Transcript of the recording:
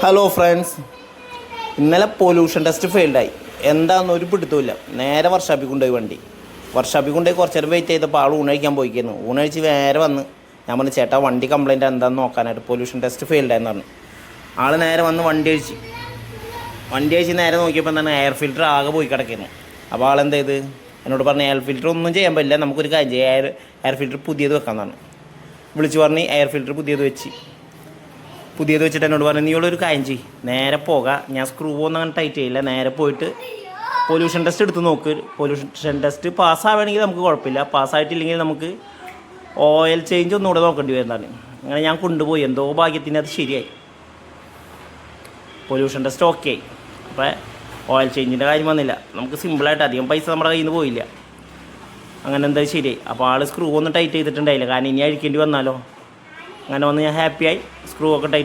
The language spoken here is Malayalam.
ഹലോ ഫ്രണ്ട്സ്, ഇന്നലെ പൊല്യൂഷൻ ടെസ്റ്റ് ഫെയിൽഡായി. എന്താണെന്നൊരു പിടുത്തമില്ല. നേരെ വർക്ക്ഷോപ്പിൽ കൊണ്ടുപോയി വണ്ടി. വർക്ക്ഷോപ്പിൽ കൊണ്ടുപോയി കുറച്ച് നേരം വെയിറ്റ് ചെയ്തപ്പോൾ ആൾ ഊണഴിക്കാൻ പോയിക്കുന്നു. ഊണഴിച്ച് നേരെ വന്ന് ഞാൻ പറഞ്ഞു, ചേട്ടാ വണ്ടി കംപ്ലയിൻറ്റ് എന്താണെന്ന് നോക്കാനായിട്ട് പൊല്യൂഷൻ ടെസ്റ്റ് ഫെയിൽഡായെന്ന് പറഞ്ഞു. ആൾ നേരെ വന്ന് വണ്ടി അഴിച്ച് നേരെ നോക്കിയപ്പോൾ എന്താണ്, എയർ ഫിൽറ്റർ ആകെ പോയി കിടക്കുന്നു. അപ്പോൾ ആളെന്ത് ചെയ്ത് എന്നോട് പറഞ്ഞു, എയർ ഫിൽറ്റർ ഒന്നും ചെയ്യാൻ പറ്റില്ല, നമുക്കൊരു കാര്യം ചെയ്യാം, എയർ ഫിൽറ്റർ പുതിയത് വെക്കാൻ പറഞ്ഞു. വിളിച്ച് പറഞ്ഞ് എയർ ഫിൽറ്റർ പുതിയത് വെച്ചിട്ട് എന്നോട് പറഞ്ഞു, നീയുള്ളൊരു കാര്യം ചെയ്യ്, നേരെ പോകാം, ഞാൻ സ്ക്രൂ ഒന്നും അങ്ങനെ ടൈറ്റ് ചെയ്യില്ല, നേരെ പോയിട്ട് പൊല്യൂഷൻ ടെസ്റ്റ് എടുത്ത് നോക്ക്. പൊല്യൂഷൻ ടെസ്റ്റ് പാസ്സാവുകയാണെങ്കിൽ നമുക്ക് കുഴപ്പമില്ല, പാസ്സായിട്ടില്ലെങ്കിൽ നമുക്ക് ഓയിൽ ചേഞ്ച് ഒന്നുകൂടെ നോക്കേണ്ടി വരുന്നതാണ്. അങ്ങനെ ഞാൻ കൊണ്ടുപോയി. എന്തോ ഭാഗ്യത്തിന് അത് ശരിയായി, പൊല്യൂഷൻ ടെസ്റ്റ് ഓക്കെ ആയി. അപ്പോൾ ഓയിൽ ചേഞ്ചിൻ്റെ കാര്യം വന്നില്ല. നമുക്ക് സിമ്പിളായിട്ട് അധികം പൈസ നമ്മുടെ കയ്യിൽ നിന്ന് പോയില്ല. അങ്ങനെ എന്തായാലും ശരിയായി. അപ്പോൾ ആൾ സ്ക്രൂ ഒന്നും ടൈറ്റ് ചെയ്തിട്ടുണ്ടായില്ല, കാരണം ഇനി അഴിക്കേണ്ടി വന്നാലോ. അങ്ങനെ വന്ന് ഞാൻ ഹാപ്പിയായി. സ്ക്രൂ ഒക്കെ ടൈറ്റ്